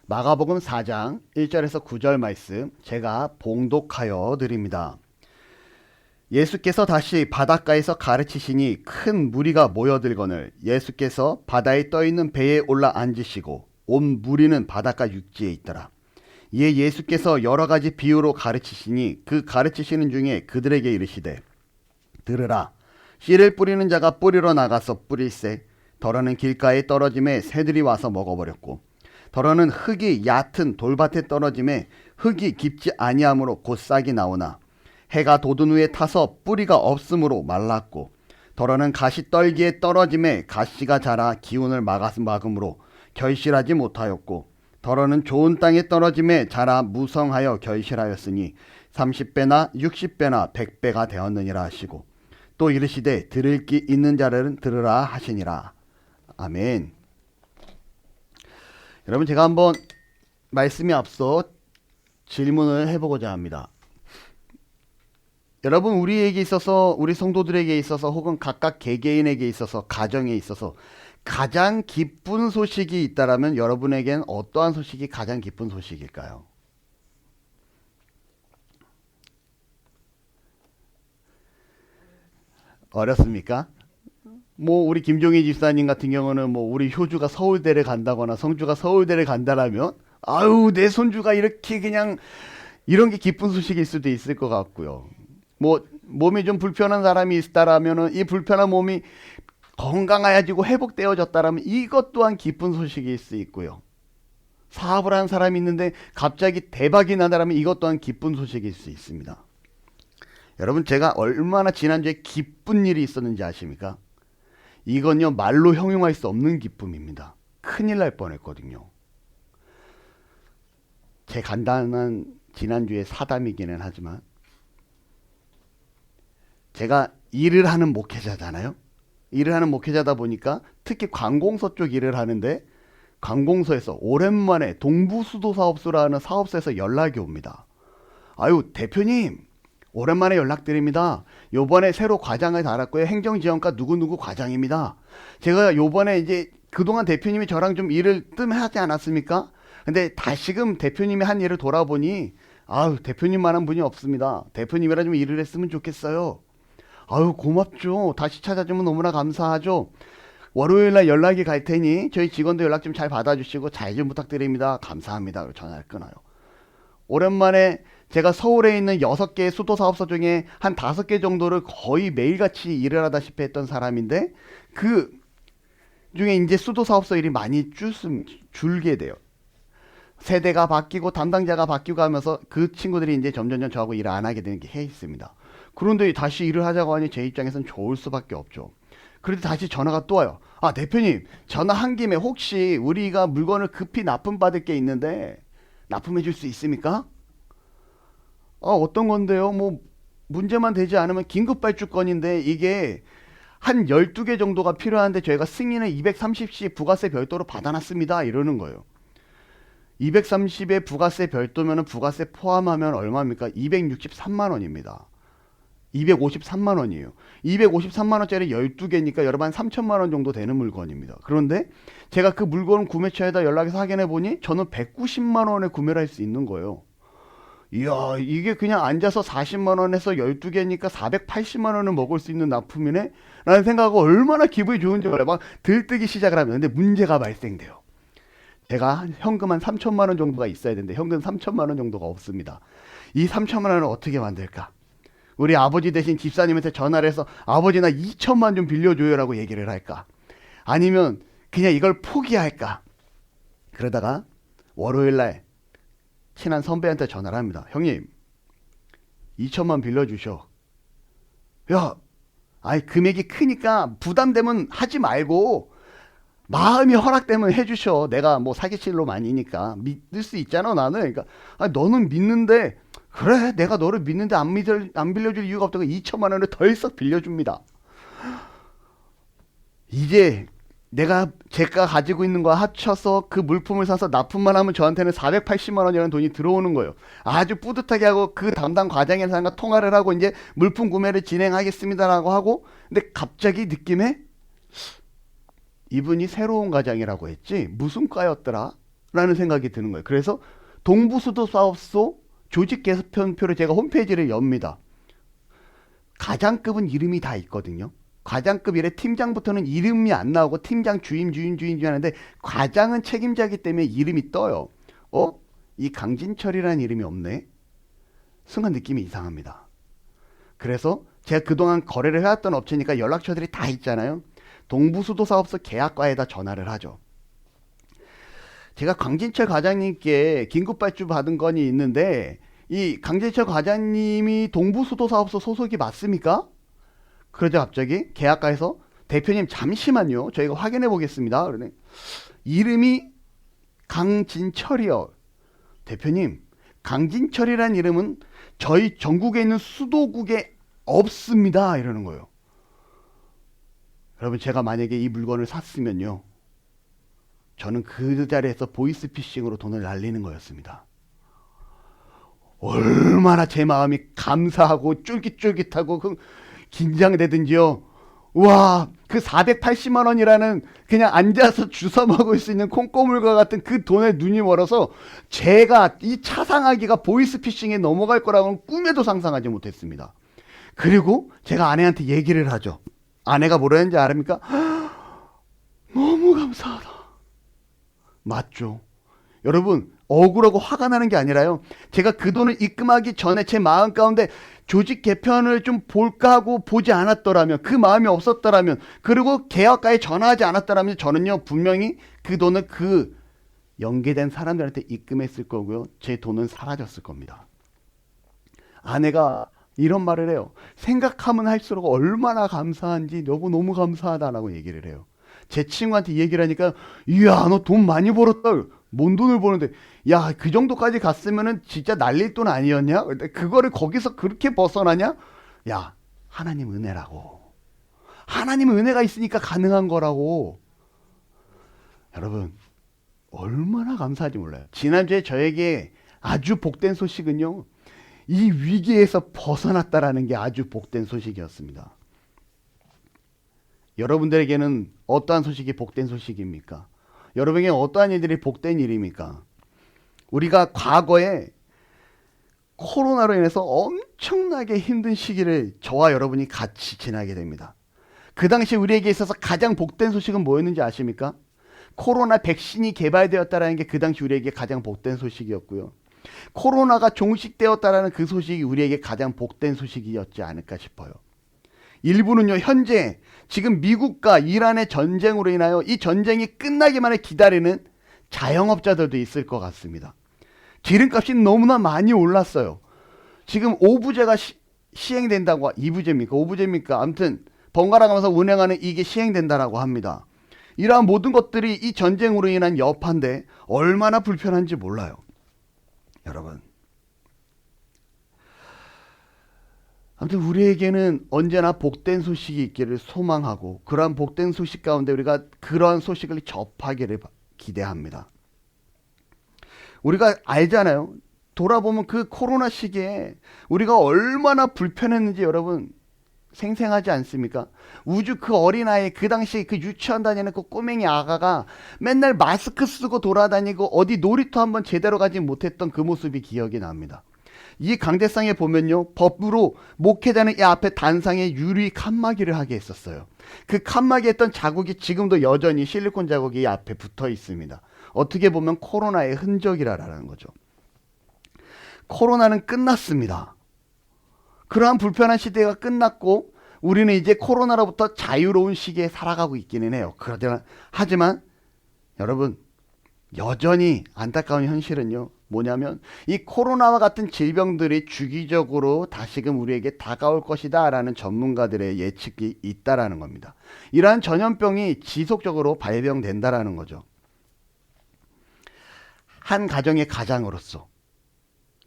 마가복음 4장 1절에서 9절 말씀 제가 봉독하여 드립니다. 예수께서 다시 바닷가에서 가르치시니 큰 무리가 모여들거늘 예수께서 바다에 떠있는 배에 올라 앉으시고 온 무리는 바닷가 육지에 있더라. 이에 예수께서 여러 가지 비유로 가르치시니 그 가르치시는 중에 그들에게 이르시되 들으라. 씨를 뿌리는 자가 뿌리러 나가서 뿌릴새 더러는 길가에 떨어짐에 새들이 와서 먹어버렸고 더러는 흙이 얕은 돌밭에 떨어짐에 흙이 깊지 아니하므로 곧 싹이 나오나 해가 돋은 후에 타서 뿌리가 없으므로 말랐고 더러는 가시 떨기에 떨어짐에 가시가 자라 기운을 막음으로 결실하지 못하였고 더러는 좋은 땅에 떨어짐에 자라 무성하여 결실하였으니 30배나 60배나 100배가 되었느니라 하시고 또 이르시되 들을 귀 있는 자들은 들으라 하시니라. 아멘. 여러분, 제가 한번 말씀에 앞서 질문을 해보고자 합니다. 여러분, 우리에게 있어서, 우리 성도들에게 있어서 혹은 각각 개개인에게 있어서, 가정에 있어서 가장 기쁜 소식이 있다라면 여러분에겐 어떠한 소식이 가장 기쁜 소식일까요? 어렵습니까? 우리 김종희 집사님 같은 경우는 우리 효주가 서울대를 간다거나 성주가 서울대를 간다라면 아유, 내 손주가 이렇게 그냥 이런 게 기쁜 소식일 수도 있을 것 같고요. 몸이 좀 불편한 사람이 있다라면은 이 불편한 몸이 건강해지고 회복되어졌다라면 이것 또한 기쁜 소식일 수 있고요. 사업을 하는 사람이 있는데 갑자기 대박이 나다라면 이것 또한 기쁜 소식일 수 있습니다. 여러분, 제가 얼마나 지난주에 기쁜 일이 있었는지 아십니까? 이건요, 말로 형용할 수 없는 기쁨입니다. 큰일 날 뻔했거든요. 제 간단한 지난주의 사담이기는 하지만 제가 일을 하는 목회자잖아요. 일을 하는 목회자다 보니까 특히 관공서 쪽 일을 하는데 관공서에서 오랜만에 동부수도사업소라는 사업소에서 연락이 옵니다. 아유, 대표님 오랜만에 연락드립니다. 요번에 새로 과장을 달았고요. 행정지원과 누구누구 과장입니다. 제가 요번에 이제 그동안 대표님이 저랑 좀 일을 뜸하지 않았습니까? 근데 다시금 대표님이 한 일을 돌아보니 아유, 대표님만한 분이 없습니다. 대표님이랑 좀 일을 했으면 좋겠어요. 아유, 고맙죠. 다시 찾아주면 너무나 감사하죠. 월요일날 연락이 갈 테니 저희 직원도 연락 좀 잘 받아주시고 잘 좀 부탁드립니다. 감사합니다. 전화를 끊어요. 오랜만에 제가 서울에 있는 6개의 수도사업소 중에 한 5개 정도를 거의 매일같이 일을 하다시피 했던 사람인데 그 중에 이제 수도사업소 일이 많이 줄게 돼요. 세대가 바뀌고 담당자가 바뀌고 하면서 그 친구들이 이제 점점 저하고 일을 안 하게 되는 게 해 있습니다. 그런데 다시 일을 하자고 하니 제 입장에선 좋을 수밖에 없죠. 그런데 다시 전화가 또 와요. 아, 대표님, 전화 한 김에 혹시 우리가 물건을 급히 납품받을 게 있는데 납품해 줄 수 있습니까? 어떤 건데요? 문제만 되지 않으면 긴급 발주 건인데 이게 한 12개 정도가 필요한데 저희가 승인을 230시 부가세 별도로 받아놨습니다. 이러는 거예요. 230에 부가세 별도면 부가세 포함하면 얼마입니까? 263만 원입니다. 253만 원이에요. 253만 원짜리 12개니까 여러분 한 3천만 원 정도 되는 물건입니다. 그런데 제가 그 물건을 구매처에다 연락해서 확인해 보니 저는 190만 원에 구매를 할 수 있는 거예요. 이야, 이게 그냥 앉아서 40만 원에서 12개니까 480만 원을 먹을 수 있는 납품이네? 라는 생각하고 얼마나 기분이 좋은지 몰라요. 막 들뜨기 시작을 하면. 근데 문제가 발생돼요. 제가 현금 한 3천만 원 정도가 있어야 되는데 현금 3천만 원 정도가 없습니다. 이 3천만 원을 어떻게 만들까? 우리 아버지 대신 집사님한테 전화를 해서 아버지 나 2천만 좀 빌려줘요라고 얘기를 할까? 아니면 그냥 이걸 포기할까? 그러다가 월요일날 친한 선배한테 전화를 합니다. 형님, 2천만 빌려주셔. 야, 아이 금액이 크니까 부담되면 하지 말고 마음이 허락되면 해주셔. 내가 사기칠로 많이니까 믿을 수 있잖아 나는. 그러니까 너는 믿는데 그래 내가 너를 믿는데 안 빌려줄 이유가 없다고 2천만 원을 덜썩 빌려줍니다. 이제 제가 가지고 있는 거 합쳐서 그 물품을 사서 납품만 하면 저한테는 480만 원이라는 돈이 들어오는 거예요. 아주 뿌듯하게 하고 그 담당 과장의 사람과 통화를 하고 이제 물품 구매를 진행하겠습니다라고 하고 근데 갑자기 느낌에 이분이 새로운 과장이라고 했지 무슨 과였더라? 라는 생각이 드는 거예요. 그래서 동부수도사업소 조직 개편표를 제가 홈페이지를 엽니다. 과장급은 이름이 다 있거든요. 과장급 이래 팀장부터는 이름이 안 나오고 팀장 주임 하는데 과장은 책임자이기 때문에 이름이 떠요. 이 강진철이라는 이름이 없네. 순간 느낌이 이상합니다. 그래서 제가 그동안 거래를 해왔던 업체니까 연락처들이 다 있잖아요. 동부수도사업소 계약과에다 전화를 하죠. 제가 강진철 과장님께 긴급발주 받은 건이 있는데 이 강진철 과장님이 동부수도사업소 소속이 맞습니까? 그러자 갑자기 계약과에서 대표님 잠시만요. 저희가 확인해 보겠습니다. 그러네. 이름이 강진철이요. 대표님, 강진철이라는 이름은 저희 전국에 있는 수도국에 없습니다. 이러는 거예요. 여러분, 제가 만약에 이 물건을 샀으면요. 저는 그 자리에서 보이스피싱으로 돈을 날리는 거였습니다. 얼마나 제 마음이 감사하고 쫄깃쫄깃하고 긴장되든지요. 와, 그 480만 원이라는 그냥 앉아서 주워 먹을 수 있는 콩고물과 같은 그 돈에 눈이 멀어서 제가 이 차상하기가 보이스피싱에 넘어갈 거라고는 꿈에도 상상하지 못했습니다. 그리고 제가 아내한테 얘기를 하죠. 아내가 뭐라 했는지 아십니까? 너무 감사하다. 맞죠. 여러분, 억울하고 화가 나는 게 아니라요. 제가 그 돈을 입금하기 전에 제 마음 가운데 조직 개편을 좀 볼까 하고 보지 않았더라면, 그 마음이 없었더라면, 그리고 계약과에 전화하지 않았더라면 저는요, 분명히 그 돈을 그 연계된 사람들한테 입금했을 거고요. 제 돈은 사라졌을 겁니다. 아내가 이런 말을 해요. 생각하면 할수록 얼마나 감사한지 여보 너무 감사하다라고 얘기를 해요. 제 친구한테 얘기를 하니까 이야 너 돈 많이 벌었다. 뭔 돈을 버는데 야 그 정도까지 갔으면은 진짜 날릴 돈 아니었냐? 근데 그거를 거기서 그렇게 벗어나냐? 야 하나님 은혜라고. 하나님 은혜가 있으니까 가능한 거라고. 여러분 얼마나 감사한지 몰라요. 지난주에 저에게 아주 복된 소식은요. 이 위기에서 벗어났다라는 게 아주 복된 소식이었습니다. 여러분들에게는 어떠한 소식이 복된 소식입니까? 여러분에게 어떠한 일들이 복된 일입니까? 우리가 과거에 코로나로 인해서 엄청나게 힘든 시기를 저와 여러분이 같이 지나게 됩니다. 그 당시 우리에게 있어서 가장 복된 소식은 뭐였는지 아십니까? 코로나 백신이 개발되었다는 게 그 당시 우리에게 가장 복된 소식이었고요. 코로나가 종식되었다는 그 소식이 우리에게 가장 복된 소식이었지 않을까 싶어요. 일부는요 현재 지금 미국과 이란의 전쟁으로 인하여 이 전쟁이 끝나기만을 기다리는 자영업자들도 있을 것 같습니다. 기름값이 너무나 많이 올랐어요. 지금 5부제가 시행된다고 2부제입니까? 5부제입니까? 아무튼 번갈아 가면서 운행하는 이게 시행된다라고 합니다. 이러한 모든 것들이 이 전쟁으로 인한 여파인데 얼마나 불편한지 몰라요. 여러분 아무튼 우리에게는 언제나 복된 소식이 있기를 소망하고 그러한 복된 소식 가운데 우리가 그러한 소식을 접하기를 기대합니다. 우리가 알잖아요. 돌아보면 그 코로나 시기에 우리가 얼마나 불편했는지 여러분 생생하지 않습니까? 우주 그 어린아이 그 당시 그 유치원 다니는 그 꼬맹이 아가가 맨날 마스크 쓰고 돌아다니고 어디 놀이터 한번 제대로 가지 못했던 그 모습이 기억이 납니다. 이 강대상에 보면요. 법으로 목회자는 이 앞에 단상에 유리 칸막이를 하게 했었어요. 그 칸막이 했던 자국이 지금도 여전히 실리콘 자국이 이 앞에 붙어 있습니다. 어떻게 보면 코로나의 흔적이라는 거죠. 코로나는 끝났습니다. 그러한 불편한 시대가 끝났고 우리는 이제 코로나로부터 자유로운 시기에 살아가고 있기는 해요. 하지만 여러분 여전히 안타까운 현실은요. 뭐냐면 이 코로나와 같은 질병들이 주기적으로 다시금 우리에게 다가올 것이다 라는 전문가들의 예측이 있다라는 겁니다. 이러한 전염병이 지속적으로 발병된다라는 거죠. 한 가정의 가장으로서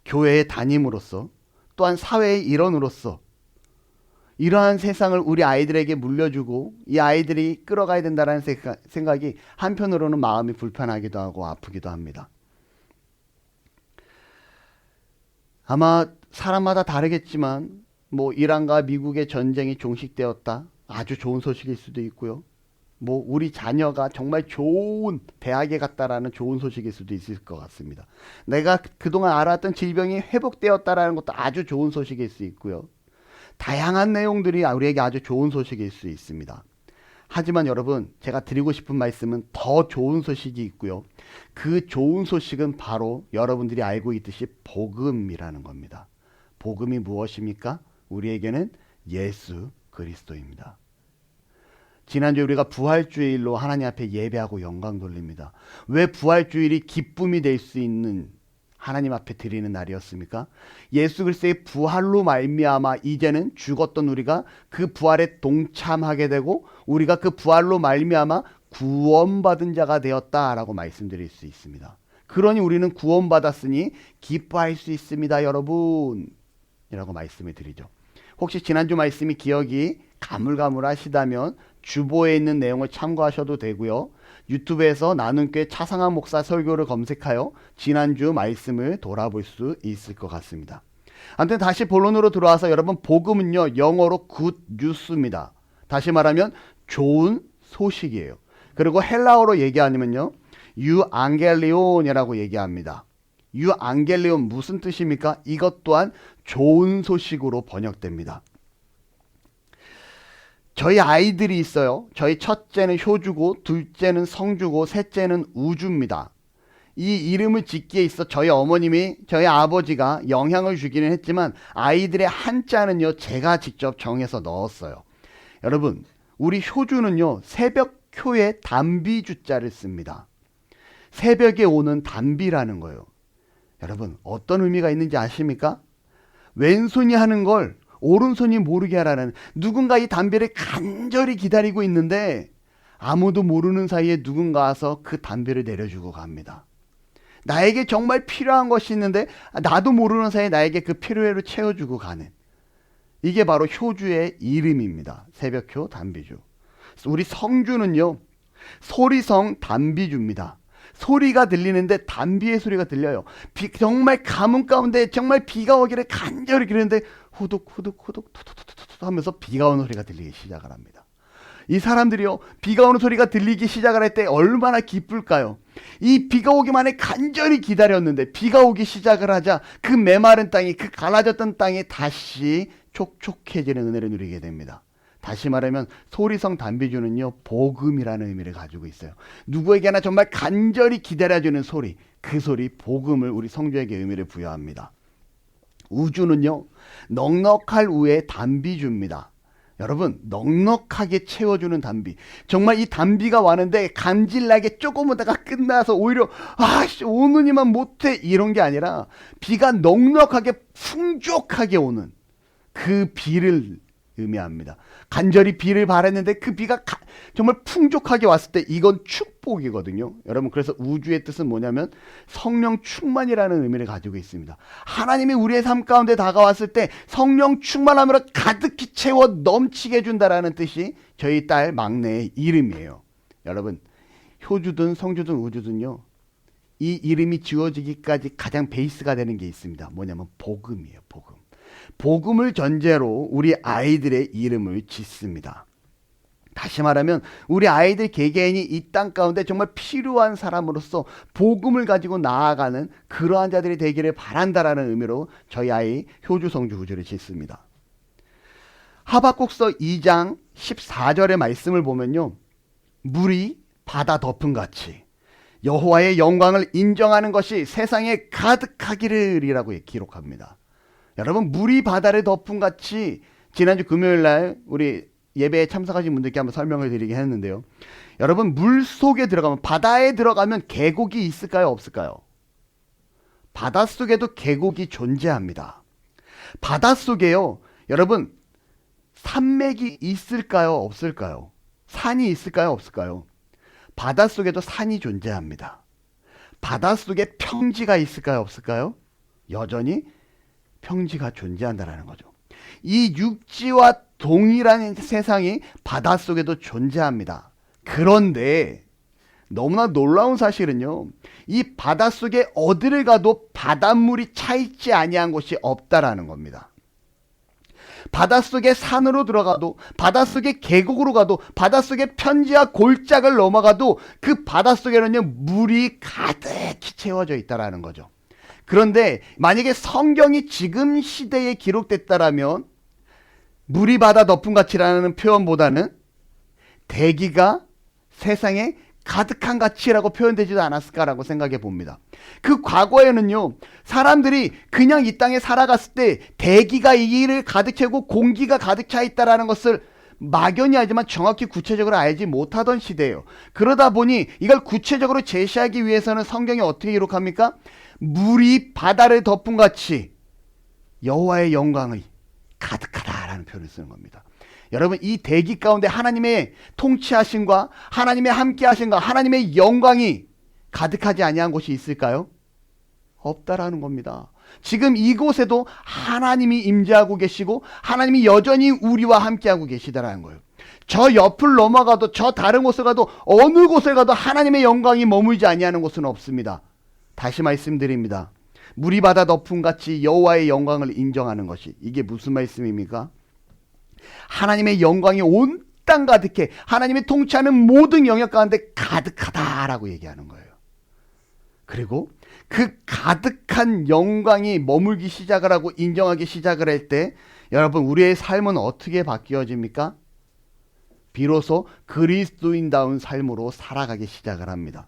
교회의 담임으로서 또한 사회의 일원으로서 이러한 세상을 우리 아이들에게 물려주고 이 아이들이 끌어가야 된다는 생각이 한편으로는 마음이 불편하기도 하고 아프기도 합니다. 아마 사람마다 다르겠지만 이란과 미국의 전쟁이 종식되었다. 아주 좋은 소식일 수도 있고요. 뭐 우리 자녀가 정말 좋은 대학에 갔다라는 좋은 소식일 수도 있을 것 같습니다. 내가 그동안 알았던 질병이 회복되었다라는 것도 아주 좋은 소식일 수 있고요. 다양한 내용들이 우리에게 아주 좋은 소식일 수 있습니다. 하지만 여러분, 제가 드리고 싶은 말씀은 더 좋은 소식이 있고요. 그 좋은 소식은 바로 여러분들이 알고 있듯이 복음이라는 겁니다. 복음이 무엇입니까? 우리에게는 예수 그리스도입니다. 지난주에 우리가 부활주일로 하나님 앞에 예배하고 영광 돌립니다. 왜 부활주일이 기쁨이 될 수 있는 하나님 앞에 드리는 날이었습니까? 예수 그리스도의 부활로 말미암아 이제는 죽었던 우리가 그 부활에 동참하게 되고 우리가 그 부활로 말미암아 구원받은 자가 되었다라고 말씀드릴 수 있습니다. 그러니 우리는 구원받았으니 기뻐할 수 있습니다, 여러분. 이라고 말씀을 드리죠. 혹시 지난주 말씀이 기억이 가물가물하시다면 주보에 있는 내용을 참고하셔도 되고요. 유튜브에서 나눔교회 차상환 목사 설교를 검색하여 지난주 말씀을 돌아볼 수 있을 것 같습니다. 아무튼 다시 본론으로 들어와서 여러분, 복음은요, 영어로 good news입니다. 다시 말하면 좋은 소식이에요. 그리고 헬라어로 얘기하면요, 유앙겔리온이라고 얘기합니다. 유앙겔리온 무슨 뜻입니까? 이것 또한 좋은 소식으로 번역됩니다. 저희 아이들이 있어요. 저희 첫째는 효주고 둘째는 성주고 셋째는 우주입니다. 이 이름을 짓기에 있어 저희 어머님이, 저희 아버지가 영향을 주기는 했지만 아이들의 한자는요, 제가 직접 정해서 넣었어요. 여러분, 우리 효주는요, 새벽효의 담비주자를 씁니다. 새벽에 오는 담비라는 거예요. 여러분, 어떤 의미가 있는지 아십니까? 왼손이 하는 걸 오른손이 모르게 하라는, 누군가 이 담배를 간절히 기다리고 있는데 아무도 모르는 사이에 누군가 와서 그 담배를 내려주고 갑니다. 나에게 정말 필요한 것이 있는데 나도 모르는 사이에 나에게 그 필요를 채워주고 가는, 이게 바로 효주의 이름입니다. 새벽효 담비주. 우리 성주는요, 소리성 담비주입니다. 소리가 들리는데 담비의 소리가 들려요. 정말 가뭄 가운데 정말 비가 오기를 간절히 기르는데 후둑 후둑 후둑 투투투투 하면서 비가 오는 소리가 들리기 시작을 합니다. 이 사람들이요, 비가 오는 소리가 들리기 시작을 할 때 얼마나 기쁠까요? 이 비가 오기만 해 간절히 기다렸는데 비가 오기 시작을 하자 그 메마른 땅이, 그 갈라졌던 땅이 다시 촉촉해지는 은혜를 누리게 됩니다. 다시 말하면 소리성 담비주는요, 복음이라는 의미를 가지고 있어요. 누구에게나 정말 간절히 기다려주는 소리, 그 소리 복음을 우리 성주에게 의미를 부여합니다. 우주는요, 넉넉할 우의 담비주입니다. 여러분, 넉넉하게 채워주는 담비. 정말 이 담비가 왔는데 감질나게 조금 오다가 끝나서 오히려 오느니만 못해 이런 게 아니라 비가 넉넉하게 풍족하게 오는 그 비를 의미합니다. 간절히 비를 바랐는데 그 비가 정말 풍족하게 왔을 때 이건 축복이거든요. 여러분, 그래서 우주의 뜻은 뭐냐면 성령 충만이라는 의미를 가지고 있습니다. 하나님이 우리의 삶 가운데 다가왔을 때 성령 충만함으로 가득히 채워 넘치게 해준다라는 뜻이 저희 딸 막내의 이름이에요. 여러분, 효주든 성주든 우주든요, 이 이름이 지어지기까지 가장 베이스가 되는 게 있습니다. 뭐냐면 복음이에요. 복음. 복음을 전제로 우리 아이들의 이름을 짓습니다. 다시 말하면 우리 아이들 개개인이 이 땅 가운데 정말 필요한 사람으로서 복음을 가지고 나아가는 그러한 자들이 되기를 바란다라는 의미로 저희 아이 효주, 성주, 우주를 짓습니다. 하박국서 2장 14절의 말씀을 보면요, 물이 바다 덮음 같이 여호와의 영광을 인정하는 것이 세상에 가득하기를 이라고 기록합니다. 여러분, 물이 바다를 덮음 같이, 지난주 금요일날 우리 예배에 참석하신 분들께 한번 설명을 드리긴 했는데요. 여러분, 물 속에 들어가면, 바다에 들어가면 계곡이 있을까요? 없을까요? 바닷속에도 계곡이 존재합니다. 바닷속에요, 여러분, 산맥이 있을까요? 없을까요? 산이 있을까요? 없을까요? 바닷속에도 산이 존재합니다. 바닷속에 평지가 있을까요? 없을까요? 여전히 평지가 존재한다는 거죠. 이 육지와 동일한 세상이 바닷속에도 존재합니다. 그런데 너무나 놀라운 사실은요, 이 바닷속에 어디를 가도 바닷물이 차 있지 아니한 곳이 없다라는 겁니다. 바닷속의 산으로 들어가도, 바닷속의 계곡으로 가도, 바닷속의 편지와 골짜기를 넘어가도 그 바닷속에는요 물이 가득히 채워져 있다라는 거죠. 그런데 만약에 성경이 지금 시대에 기록됐다라면 물이 바다 덮음같이라는 표현보다는 대기가 세상에 가득한 가치라고 표현되지도 않았을까라고 생각해 봅니다. 그 과거에는요 사람들이 그냥 이 땅에 살아갔을 때 대기가 이를 가득 채우고 공기가 가득 차 있다라는 것을 막연히 알지만 정확히 구체적으로 알지 못하던 시대예요. 그러다 보니 이걸 구체적으로 제시하기 위해서는 성경이 어떻게 기록합니까? 물이 바다를 덮은 같이 여호와의 영광이 가득하다라는 표현을 쓰는 겁니다. 여러분, 이 대기 가운데 하나님의 통치하심과 하나님의 함께하심과 하나님의 영광이 가득하지 아니한 곳이 있을까요? 없다라는 겁니다. 지금 이곳에도 하나님이 임재하고 계시고 하나님이 여전히 우리와 함께하고 계시다라는 거예요. 저 옆을 넘어가도 저 다른 곳을 가도 어느 곳을 가도 하나님의 영광이 머물지 아니하는 곳은 없습니다. 다시 말씀드립니다. 물이 바다 덮음같이 여호와의 영광을 인정하는 것이, 이게 무슨 말씀입니까? 하나님의 영광이 온 땅 가득해 하나님의 통치하는 모든 영역 가운데 가득하다라고 얘기하는 거예요. 그리고 그 가득한 영광이 머물기 시작을 하고 인정하기 시작을 할 때 여러분 우리의 삶은 어떻게 바뀌어집니까? 비로소 그리스도인다운 삶으로 살아가기 시작을 합니다.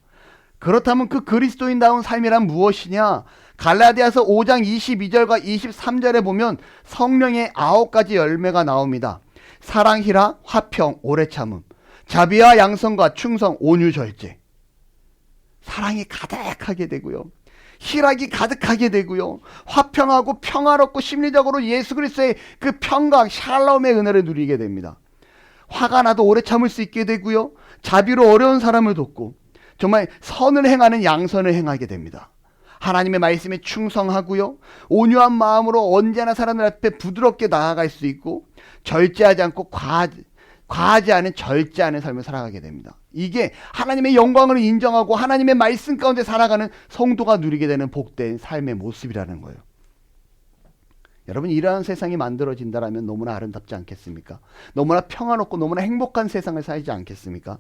그렇다면 그 그리스도인다운 삶이란 무엇이냐? 갈라디아서 5장 22절과 23절에 보면 성령의 9가지 열매가 나옵니다. 사랑, 희락, 화평, 오래 참음, 자비와 양선과 충성, 온유, 절제. 사랑이 가득하게 되고요. 희락이 가득하게 되고요. 화평하고 평화롭고 심리적으로 예수 그리스도의 그 평강, 샬롬의 은혜를 누리게 됩니다. 화가 나도 오래 참을 수 있게 되고요. 자비로 어려운 사람을 돕고 정말 선을 행하는 양선을 행하게 됩니다. 하나님의 말씀에 충성하고요. 온유한 마음으로 언제나 사람들 앞에 부드럽게 나아갈 수 있고 절제하지 않고 과하지 않은 절제하는 삶을 살아가게 됩니다. 이게 하나님의 영광을 인정하고 하나님의 말씀 가운데 살아가는 성도가 누리게 되는 복된 삶의 모습이라는 거예요. 여러분, 이러한 세상이 만들어진다면 너무나 아름답지 않겠습니까? 너무나 평화롭고 너무나 행복한 세상을 살지 않겠습니까?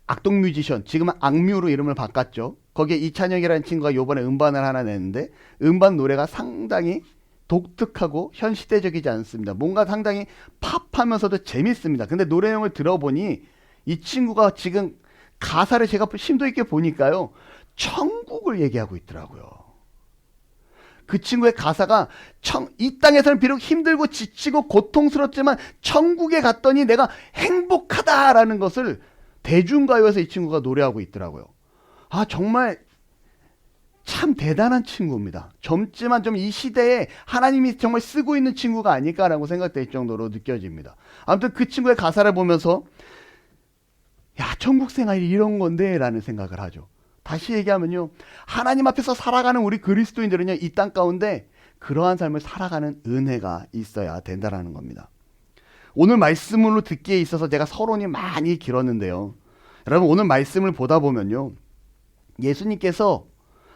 악동 뮤지션, 지금은 악뮤로 이름을 바꿨죠. 거기에 이찬혁이라는 친구가 요번에 음반을 하나 냈는데 음반 노래가 상당히 독특하고 현시대적이지 않습니다. 뭔가 상당히 팝하면서도 재밌습니다. 근데 노래 내용을 들어보니 이 친구가 지금 가사를 제가 심도 있게 보니까요, 천국을 얘기하고 있더라고요. 그 친구의 가사가 이 땅에서는 비록 힘들고 지치고 고통스럽지만 천국에 갔더니 내가 행복하다라는 것을 대중가요에서 이 친구가 노래하고 있더라고요. 아, 정말 참 대단한 친구입니다. 젊지만 좀 이 시대에 하나님이 정말 쓰고 있는 친구가 아닐까라고 생각될 정도로 느껴집니다. 아무튼 그 친구의 가사를 보면서 야, 천국 생활이 이런 건데 라는 생각을 하죠. 다시 얘기하면요, 하나님 앞에서 살아가는 우리 그리스도인들은요, 이 땅 가운데 그러한 삶을 살아가는 은혜가 있어야 된다라는 겁니다. 오늘 말씀으로 듣기에 있어서 제가 서론이 많이 길었는데요, 여러분 오늘 말씀을 보다 보면요, 예수님께서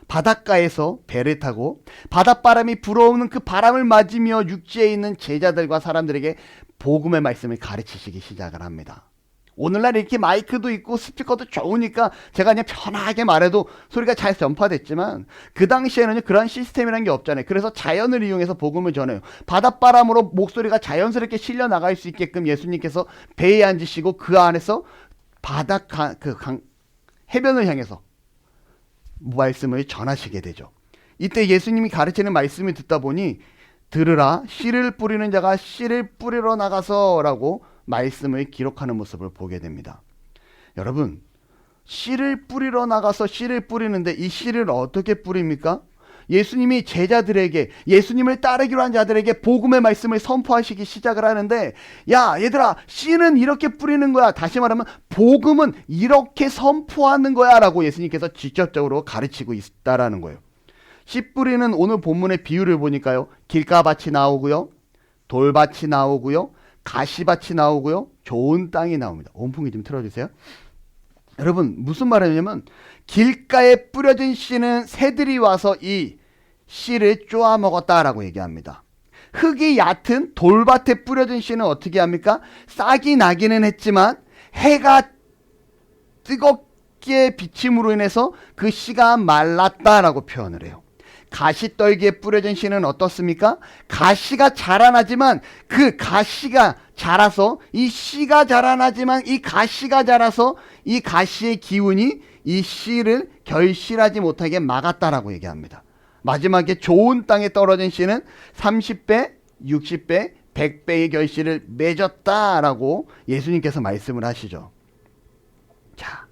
바닷가에서 배를 타고 바닷바람이 불어오는 그 바람을 맞으며 육지에 있는 제자들과 사람들에게 복음의 말씀을 가르치시기 시작을 합니다. 오늘날 이렇게 마이크도 있고 스피커도 좋으니까 제가 그냥 편하게 말해도 소리가 잘 전파됐지만 그 당시에는 그런 시스템이라는 게 없잖아요. 그래서 자연을 이용해서 복음을 전해요. 바닷바람으로 목소리가 자연스럽게 실려 나갈 수 있게끔 예수님께서 배에 앉으시고 그 안에서 해변을 향해서 말씀을 전하시게 되죠. 이때 예수님이 가르치는 말씀을 듣다 보니 들으라, 씨를 뿌리는 자가 씨를 뿌리러 나가서 라고 말씀을 기록하는 모습을 보게 됩니다. 여러분, 씨를 뿌리러 나가서 씨를 뿌리는데 이 씨를 어떻게 뿌립니까? 예수님이 제자들에게, 예수님을 따르기로 한 자들에게 복음의 말씀을 선포하시기 시작을 하는데, 야 얘들아, 씨는 이렇게 뿌리는 거야. 다시 말하면 복음은 이렇게 선포하는 거야 라고 예수님께서 직접적으로 가르치고 있다라는 거예요. 씨 뿌리는 오늘 본문의 비유를 보니까요, 길가밭이 나오고요, 돌밭이 나오고요, 가시밭이 나오고요, 좋은 땅이 나옵니다. 온풍기 좀 틀어주세요. 여러분, 무슨 말이냐면 길가에 뿌려진 씨는 새들이 와서 이 씨를 쪼아 먹었다라고 얘기합니다. 흙이 얕은 돌밭에 뿌려진 씨는 어떻게 합니까? 싹이 나기는 했지만 해가 뜨겁게 비침으로 인해서 그 씨가 말랐다라고 표현을 해요. 가시떨기에 뿌려진 씨는 어떻습니까? 가시가 자라나지만 그 가시가 자라서 이 씨가 자라나지만 이 가시가 자라서 이 가시의 기운이 이 씨를 결실하지 못하게 막았다라고 얘기합니다. 마지막에 좋은 땅에 떨어진 씨는 30배, 60배, 100배의 결실을 맺었다라고 예수님께서 말씀을 하시죠. 자,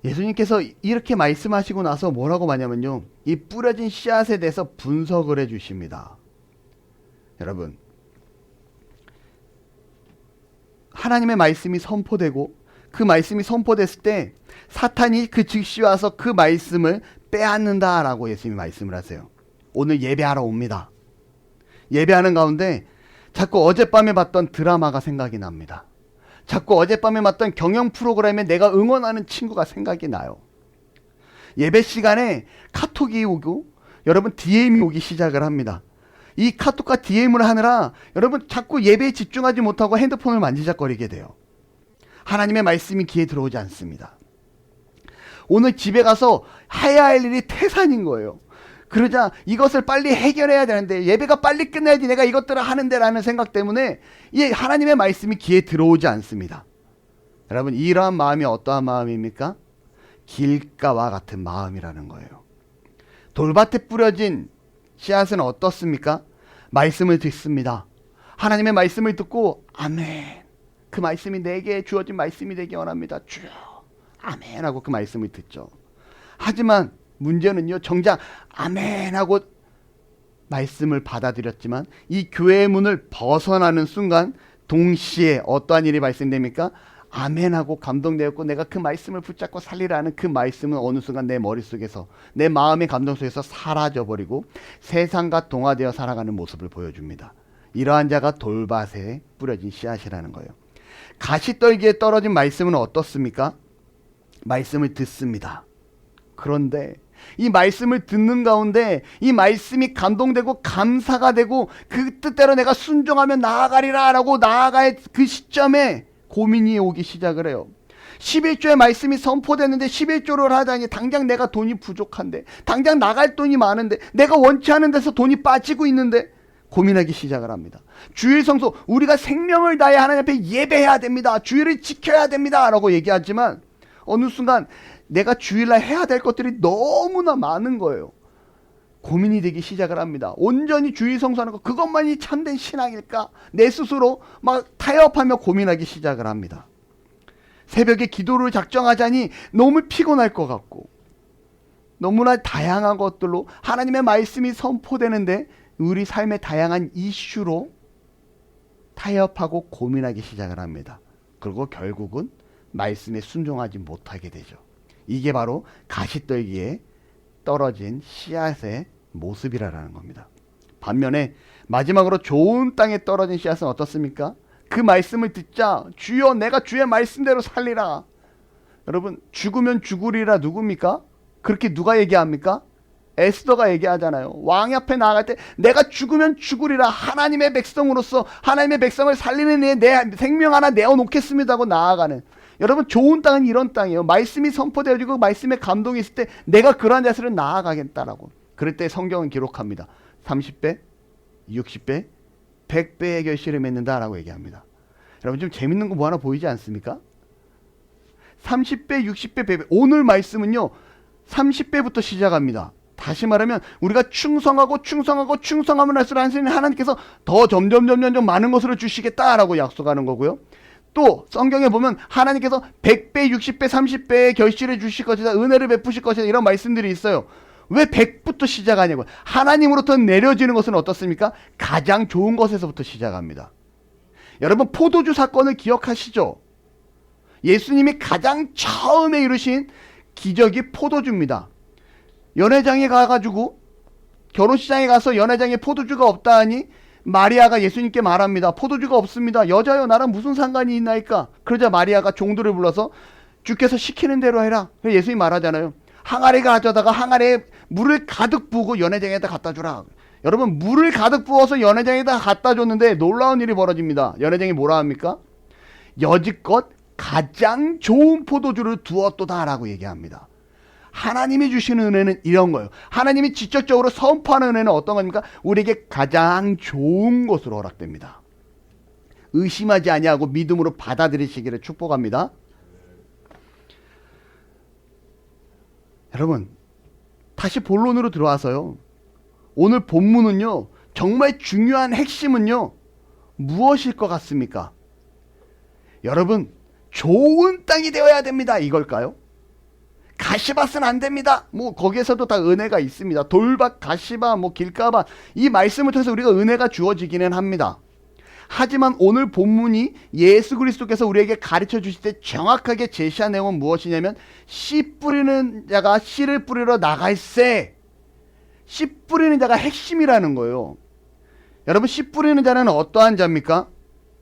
예수님께서 이렇게 말씀하시고 나서 뭐라고 하냐면요, 이 뿌려진 씨앗에 대해서 분석을 해 주십니다. 여러분, 하나님의 말씀이 선포되고 그 말씀이 선포됐을 때 사탄이 그 즉시 와서 그 말씀을 빼앗는다라고 예수님이 말씀을 하세요. 오늘 예배하러 옵니다. 예배하는 가운데 자꾸 어젯밤에 봤던 드라마가 생각이 납니다. 자꾸 어젯밤에 봤던 경영 프로그램에 내가 응원하는 친구가 생각이 나요. 예배 시간에 카톡이 오고 여러분 DM이 오기 시작을 합니다. 이 카톡과 DM을 하느라 여러분 자꾸 예배에 집중하지 못하고 핸드폰을 만지작거리게 돼요. 하나님의 말씀이 귀에 들어오지 않습니다. 오늘 집에 가서 해야 할 일이 태산인 거예요. 그러자 이것을 빨리 해결해야 되는데 예배가 빨리 끝나야지 내가 이것들을 하는데 라는 생각 때문에 이 하나님의 말씀이 귀에 들어오지 않습니다. 여러분, 이러한 마음이 어떠한 마음입니까? 길가와 같은 마음이라는 거예요. 돌밭에 뿌려진 씨앗은 어떻습니까? 말씀을 듣습니다. 하나님의 말씀을 듣고 아멘, 그 말씀이 내게 주어진 말씀이 되기 원합니다. 주여 아멘 하고 그 말씀을 듣죠. 하지만 문제는요, 정작 아멘 하고 말씀을 받아들였지만 이 교회의 문을 벗어나는 순간 동시에 어떠한 일이 발생됩니까? 아멘 하고 감동되었고 내가 그 말씀을 붙잡고 살리라는 그 말씀은 어느 순간 내 머릿속에서, 내 마음의 감동 속에서 사라져버리고 세상과 동화되어 살아가는 모습을 보여줍니다. 이러한 자가 돌밭에 뿌려진 씨앗이라는 거예요. 가시떨기에 떨어진 말씀은 어떻습니까? 말씀을 듣습니다. 그런데 이 말씀을 듣는 가운데 이 말씀이 감동되고 감사가 되고 그 뜻대로 내가 순종하면 나아가리라 라고 나아갈 그 시점에 고민이 오기 시작을 해요. 11조의 말씀이 선포됐는데 11조를 하다니 당장 내가 돈이 부족한데, 당장 나갈 돈이 많은데, 내가 원치 않은 데서 돈이 빠지고 있는데 고민하기 시작을 합니다. 주일 성소, 우리가 생명을 다해 하나님 앞에 예배해야 됩니다. 주일을 지켜야 됩니다 라고 얘기하지만 어느 순간 내가 주일날 해야 될 것들이 너무나 많은 거예요. 고민이 되기 시작을 합니다. 온전히 주일 성수하는 것, 그것만이 참된 신앙일까? 내 스스로 막 타협하며 고민하기 시작을 합니다. 새벽에 기도를 작정하자니 너무 피곤할 것 같고 너무나 다양한 것들로 하나님의 말씀이 선포되는데 우리 삶의 다양한 이슈로 타협하고 고민하기 시작을 합니다. 그리고 결국은 말씀에 순종하지 못하게 되죠. 이게 바로 가시떨기에 떨어진 씨앗의 모습이라는 겁니다. 반면에 마지막으로 좋은 땅에 떨어진 씨앗은 어떻습니까? 그 말씀을 듣자 주여 내가 주의 말씀대로 살리라. 여러분, 죽으면 죽으리라 누굽니까? 그렇게 누가 얘기합니까? 에스더가 얘기하잖아요. 왕 앞에 나아갈 때 내가 죽으면 죽으리라, 하나님의 백성으로서 하나님의 백성을 살리는 내 생명 하나 내어놓겠습니다 하고 나아가는. 여러분, 좋은 땅은 이런 땅이에요. 말씀이 선포되어지고 말씀에 감동이 있을 때 내가 그러한 자세로 나아가겠다라고. 그럴 때 성경은 기록합니다. 30배, 60배, 100배의 결실을 맺는다라고 얘기합니다. 여러분, 좀 재밌는 거 뭐 하나 보이지 않습니까? 30배, 60배, 100배. 오늘 말씀은요 30배부터 시작합니다. 다시 말하면 우리가 충성하고 충성하면 할수록 하나님께서 더 점점 많은 것으로 주시겠다라고 약속하는 거고요. 또 성경에 보면 하나님께서 100배, 60배, 30배의 결실을 주실 것이다, 은혜를 베푸실 것이다, 이런 말씀들이 있어요. 왜 100부터 시작하냐고요. 하나님으로부터 내려지는 것은 어떻습니까? 가장 좋은 것에서부터 시작합니다. 여러분, 포도주 사건을 기억하시죠? 예수님이 가장 처음에 이루신 기적이 포도주입니다. 연회장에 가가지고, 결혼시장에 가서 연회장에 포도주가 없다 하니 마리아가 예수님께 말합니다. 포도주가 없습니다. 여자여 나랑 무슨 상관이 있나이까? 그러자 마리아가 종들을 불러서 주께서 시키는 대로 해라. 그래서 예수님이 말하잖아요. 항아리 가져다가 항아리에 물을 가득 부고 연회장에다 갖다 주라. 여러분, 물을 가득 부어서 연회장에다 갖다 줬는데 놀라운 일이 벌어집니다. 연회장이 뭐라 합니까? 여지껏 가장 좋은 포도주를 두었도다 라고 얘기합니다. 하나님이 주시는 은혜는 이런 거예요. 하나님이 직접적으로 선포하는 은혜는 어떤 겁니까? 우리에게 가장 좋은 것으로 허락됩니다. 의심하지 아니하고 믿음으로 받아들이시기를 축복합니다. 여러분, 다시 본론으로 들어와서요. 오늘 본문은요, 정말 중요한 핵심은요, 무엇일 것 같습니까? 여러분, 좋은 땅이 되어야 됩니다. 이걸까요? 가시밭은 안 됩니다. 뭐 거기에서도 다 은혜가 있습니다. 돌밭, 가시밭, 뭐 길가밭, 이 말씀을 통해서 우리가 은혜가 주어지기는 합니다. 하지만 오늘 본문이 예수 그리스도께서 우리에게 가르쳐 주실 때 정확하게 제시한 내용은 무엇이냐면, 씨 뿌리는 자가 씨를 뿌리러 나갈세. 씨 뿌리는 자가 핵심이라는 거예요. 여러분, 씨 뿌리는 자는 어떠한 자입니까?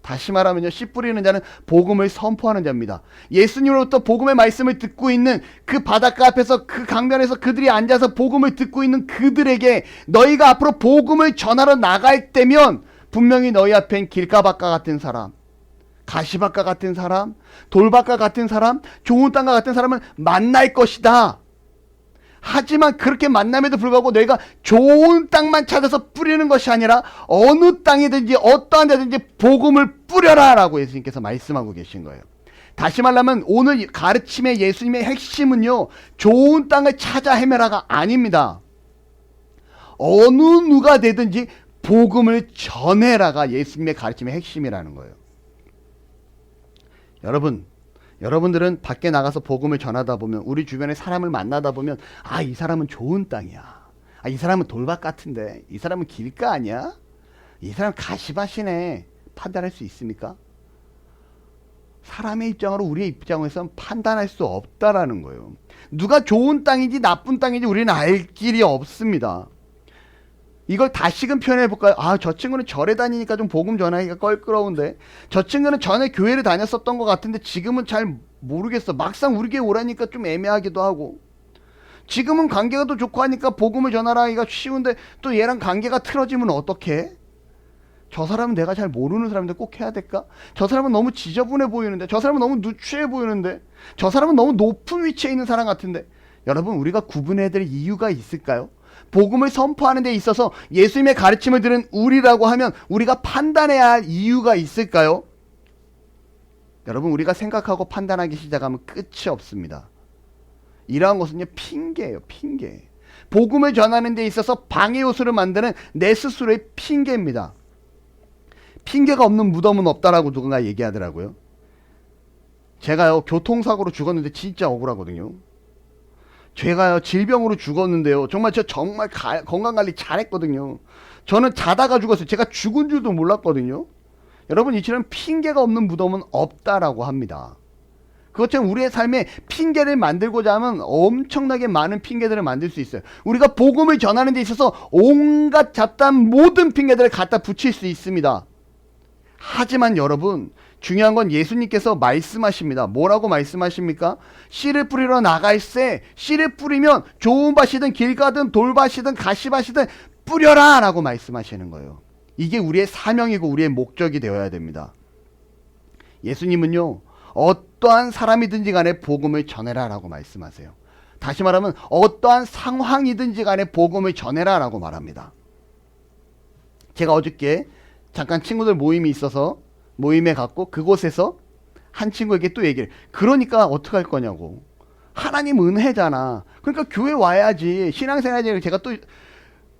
다시 말하면요, 씨 뿌리는 자는 복음을 선포하는 자입니다. 예수님으로부터 복음의 말씀을 듣고 있는 그 바닷가 앞에서, 그 강변에서 그들이 앉아서 복음을 듣고 있는 그들에게 너희가 앞으로 복음을 전하러 나갈 때면 분명히 너희 앞엔 길가밭과 같은 사람, 가시밭과 같은 사람, 돌밭과 같은 사람, 좋은 땅과 같은 사람을 만날 것이다. 하지만 그렇게 만남에도 불구하고 너희가 좋은 땅만 찾아서 뿌리는 것이 아니라 어느 땅이든지 어떠한 데든지 복음을 뿌려라 라고 예수님께서 말씀하고 계신 거예요. 다시 말하면 오늘 가르침의 예수님의 핵심은요, 좋은 땅을 찾아 헤매라가 아닙니다. 어느 누가 되든지 복음을 전해라가 예수님의 가르침의 핵심이라는 거예요. 여러분들은 밖에 나가서 복음을 전하다 보면, 우리 주변에 사람을 만나다 보면, 아, 이 사람은 좋은 땅이야. 아, 이 사람은 돌밭 같은데. 이 사람은 길가 아니야? 이 사람 가시밭이네. 판단할 수 있습니까? 사람의 입장으로 우리의 입장에서는 판단할 수 없다라는 거예요. 누가 좋은 땅인지 나쁜 땅인지 우리는 알 길이 없습니다. 이걸 다시금 표현해 볼까요? 아, 저 친구는 절에 다니니까 좀 복음 전하기가 껄끄러운데, 저 친구는 전에 교회를 다녔었던 것 같은데 지금은 잘 모르겠어. 막상 우리 교회 오라니까 좀 애매하기도 하고, 지금은 관계가 더 좋고 하니까 복음을 전하기가 쉬운데 또 얘랑 관계가 틀어지면 어떡해? 저 사람은 내가 잘 모르는 사람인데 꼭 해야 될까? 저 사람은 너무 지저분해 보이는데, 저 사람은 너무 누추해 보이는데, 저 사람은 너무 높은 위치에 있는 사람 같은데. 여러분, 우리가 구분해야 될 이유가 있을까요? 복음을 선포하는 데 있어서 예수님의 가르침을 들은 우리라고 하면 우리가 판단해야 할 이유가 있을까요? 여러분, 우리가 생각하고 판단하기 시작하면 끝이 없습니다. 이러한 것은요, 핑계예요. 핑계. 복음을 전하는 데 있어서 방해 요소를 만드는 내 스스로의 핑계입니다. 핑계가 없는 무덤은 없다라고 누군가 얘기하더라고요. 제가요, 교통사고로 죽었는데 진짜 억울하거든요. 제가요, 질병으로 죽었는데요, 정말 건강관리 잘했거든요. 저는 자다가 죽었어요. 제가 죽은 줄도 몰랐거든요. 여러분, 이처럼 핑계가 없는 무덤은 없다라고 합니다. 그것처럼 우리의 삶에 핑계를 만들고자 하면 엄청나게 많은 핑계들을 만들 수 있어요. 우리가 복음을 전하는 데 있어서 온갖 잡다한 모든 핑계들을 갖다 붙일 수 있습니다. 하지만 여러분, 중요한 건 예수님께서 말씀하십니다. 뭐라고 말씀하십니까? 씨를 뿌리러 나갈세. 씨를 뿌리면 좋은 밭이든 길가든 돌밭이든 가시밭이든 뿌려라 라고 말씀하시는 거예요. 이게 우리의 사명이고 우리의 목적이 되어야 됩니다. 예수님은요, 어떠한 사람이든지 간에 복음을 전해라 라고 말씀하세요. 다시 말하면 어떠한 상황이든지 간에 복음을 전해라 라고 말합니다. 제가 어저께 잠깐 친구들 모임이 있어서 모임에 갔고, 그곳에서 한 친구에게 또 얘기를, 그러니까 어떡할 거냐고. 하나님 은혜잖아. 그러니까 교회 와야지. 신앙생활에 제가 또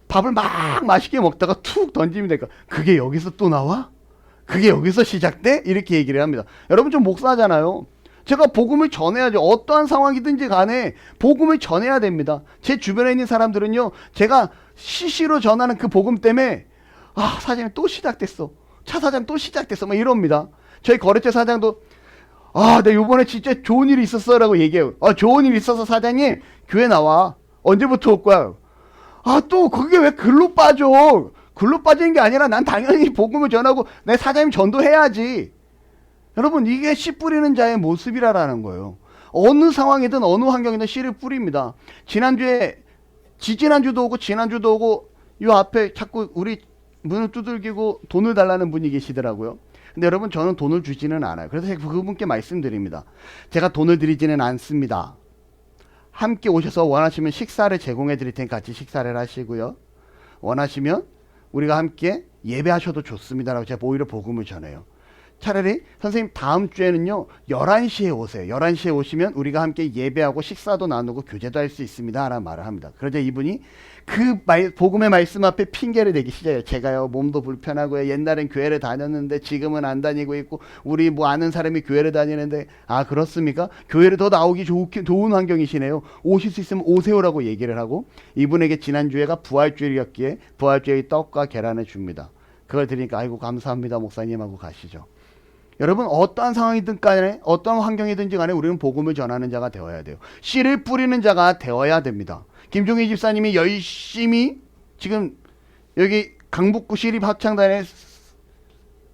밥을 막 맛있게 먹다가 툭 던지면 될까. 그게 여기서 또 나와? 그게 여기서 시작돼? 이렇게 얘기를 합니다. 여러분, 좀 목사잖아요. 제가 복음을 전해야죠. 어떠한 상황이든지 간에 복음을 전해야 됩니다. 제 주변에 있는 사람들은요, 제가 시시로 전하는 그 복음 때문에, 아, 사장님 또 시작됐어. 차 사장 또 시작됐어. 막 이럽니다. 저희 거래처 사장도, 아, 내 요번에 진짜 좋은 일이 있었어 라고 얘기해요. 아, 좋은 일 있어서 사장님 교회 나와. 언제부터 올 거야? 아, 또 그게 왜 글로 빠져? 글로 빠지는 게 아니라 난 당연히 복음을 전하고 내 사장님 전도해야지. 여러분, 이게 씨 뿌리는 자의 모습이라는 거예요. 어느 상황이든 어느 환경이든 씨를 뿌립니다. 지난주도 오고 지난주도 오고 요 앞에 자꾸 우리 문을 두들기고 돈을 달라는 분이 계시더라고요. 근데 여러분, 저는 돈을 주지는 않아요. 그래서 제가 그분께 말씀드립니다. 제가 돈을 드리지는 않습니다. 함께 오셔서 원하시면 식사를 제공해 드릴 테니까 같이 식사를 하시고요. 원하시면 우리가 함께 예배하셔도 좋습니다라고 제가 오히려 복음을 전해요. 차라리 선생님 다음 주에는요 11시에 오세요. 11시에 오시면 우리가 함께 예배하고 식사도 나누고 교제도 할 수 있습니다 라는 말을 합니다. 그러자 이분이 그 복음의 말씀 앞에 핑계를 대기 시작해요. 제가요 몸도 불편하고요, 옛날엔 교회를 다녔는데 지금은 안 다니고 있고, 우리 뭐 아는 사람이 교회를 다니는데. 아, 그렇습니까? 교회를 더 나오기 좋은 환경이시네요. 오실 수 있으면 오세요라고 얘기를 하고, 이분에게 지난주에가 부활주일이었기에 부활주일 떡과 계란을 줍니다. 그걸 드리니까 아이고 감사합니다 목사님 하고 가시죠. 여러분, 어떠한 상황이든 간에 어떤 환경이든지 간에 우리는 복음을 전하는 자가 되어야 돼요. 씨를 뿌리는 자가 되어야 됩니다. 김종희 집사님이 열심히 지금 여기 강북구 시립합창단의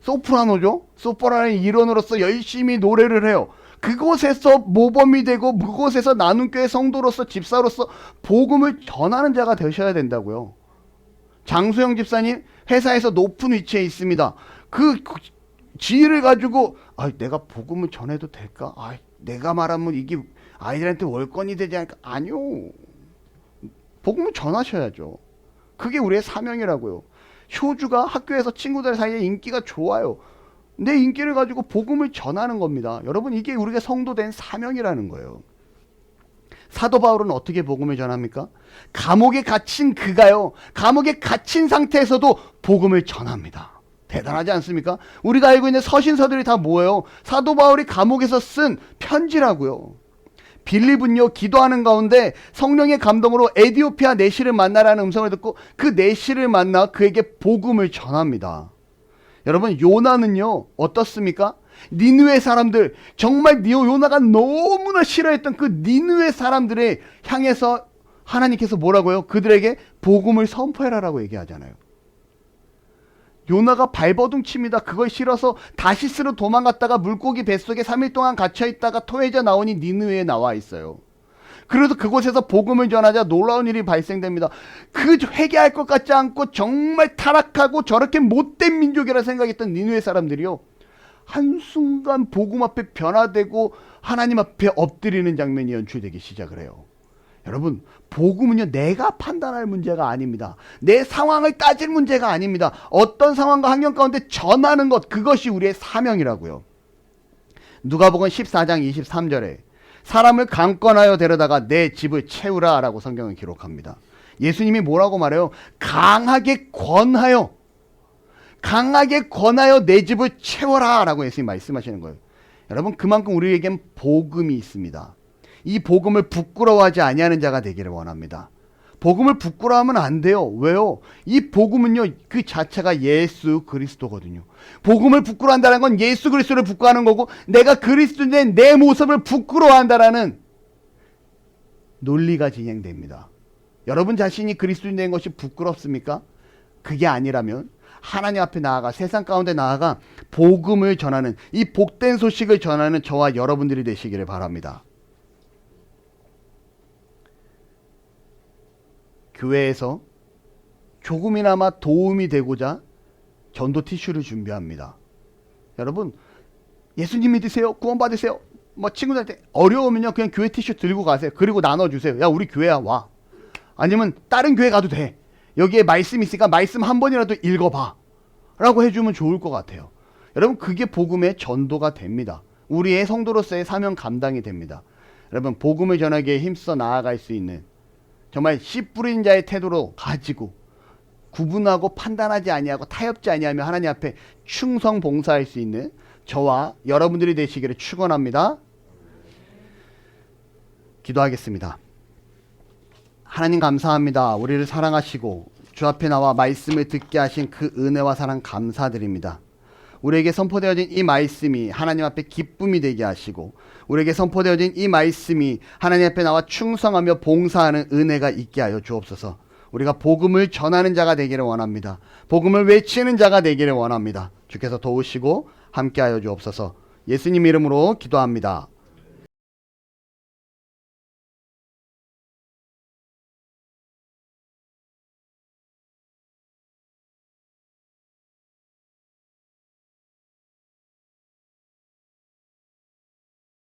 소프라노죠. 소프라노의 일원으로서 열심히 노래를 해요. 그곳에서 모범이 되고 그곳에서 나눔교회 성도로서 집사로서 복음을 전하는 자가 되셔야 된다고요. 장수영 집사님 회사에서 높은 위치에 있습니다. 그 지위를 가지고 내가 복음을 전해도 될까? 내가 말하면 이게 아이들한테 월권이 되지 않을까? 아니요. 복음을 전하셔야죠. 그게 우리의 사명이라고요. 효주가 학교에서 친구들 사이에 인기가 좋아요. 내 인기를 가지고 복음을 전하는 겁니다. 여러분, 이게 우리가 성도된 사명이라는 거예요. 사도 바울은 어떻게 복음을 전합니까? 감옥에 갇힌 그가요, 감옥에 갇힌 상태에서도 복음을 전합니다. 대단하지 않습니까? 우리가 알고 있는 서신서들이 다 뭐예요? 사도 바울이 감옥에서 쓴 편지라고요. 빌립은요, 기도하는 가운데 성령의 감동으로 에디오피아 내시를 만나라는 음성을 듣고 그 내시를 만나 그에게 복음을 전합니다. 여러분, 요나는요 어떻습니까? 니느웨 사람들, 정말 요나가 너무나 싫어했던 그 니느웨 사람들을 향해서 하나님께서 뭐라고요? 그들에게 복음을 선포해라라고 얘기하잖아요. 요나가 발버둥 칩니다. 그걸 싫어서 다시스로 도망갔다가 물고기 뱃속에 3일 동안 갇혀있다가 토해져 나오니 니느웨에 나와 있어요. 그래도 그곳에서 복음을 전하자 놀라운 일이 발생됩니다. 그 회개할 것 같지 않고 정말 타락하고 저렇게 못된 민족이라 생각했던 니느웨 사람들이요, 한순간 복음 앞에 변화되고 하나님 앞에 엎드리는 장면이 연출되기 시작을 해요. 여러분, 복음은요 내가 판단할 문제가 아닙니다. 내 상황을 따질 문제가 아닙니다. 어떤 상황과 환경 가운데 전하는 것, 그것이 우리의 사명이라고요. 누가복음 14장 23절에 사람을 강권하여 데려다가 내 집을 채우라 라고 성경은 기록합니다. 예수님이 뭐라고 말해요? 강하게 권하여 내 집을 채워라 라고 예수님이 말씀하시는 거예요. 여러분, 그만큼 우리에겐 복음이 있습니다. 이 복음을 부끄러워하지 아니하는 자가 되기를 원합니다. 복음을 부끄러워하면 안 돼요. 왜요? 이 복음은요 그 자체가 예수 그리스도거든요. 복음을 부끄러워한다는 건 예수 그리스도를 부끄러워하는 거고, 내가 그리스도인의 내 모습을 부끄러워한다라는 논리가 진행됩니다. 여러분 자신이 그리스도인 된 것이 부끄럽습니까? 그게 아니라면 하나님 앞에 나아가 세상 가운데 나아가 복음을 전하는, 이 복된 소식을 전하는 저와 여러분들이 되시기를 바랍니다. 교회에서 조금이나마 도움이 되고자 전도 티슈를 준비합니다. 여러분, 예수님 믿으세요? 구원 받으세요? 뭐 친구들한테 어려우면요 그냥 교회 티슈 들고 가세요. 그리고 나눠주세요. 야, 우리 교회야, 와. 아니면 다른 교회 가도 돼. 여기에 말씀 있으니까 말씀 한 번이라도 읽어봐 라고 해주면 좋을 것 같아요. 여러분, 그게 복음의 전도가 됩니다. 우리의 성도로서의 사명 감당이 됩니다. 여러분, 복음을 전하기에 힘써 나아갈 수 있는 정말 씨 뿌린 자의 태도로 가지고 구분하고 판단하지 아니하고 타협지 아니하며 하나님 앞에 충성 봉사할 수 있는 저와 여러분들이 되시기를 축원합니다. 기도하겠습니다. 하나님 감사합니다. 우리를 사랑하시고 주 앞에 나와 말씀을 듣게 하신 그 은혜와 사랑 감사드립니다. 우리에게 선포되어진 이 말씀이 하나님 앞에 기쁨이 되게 하시고, 우리에게 선포되어진 이 말씀이 하나님 앞에 나와 충성하며 봉사하는 은혜가 있게 하여 주옵소서. 우리가 복음을 전하는 자가 되기를 원합니다. 복음을 외치는 자가 되기를 원합니다. 주께서 도우시고 함께 하여 주옵소서. 예수님 이름으로 기도합니다.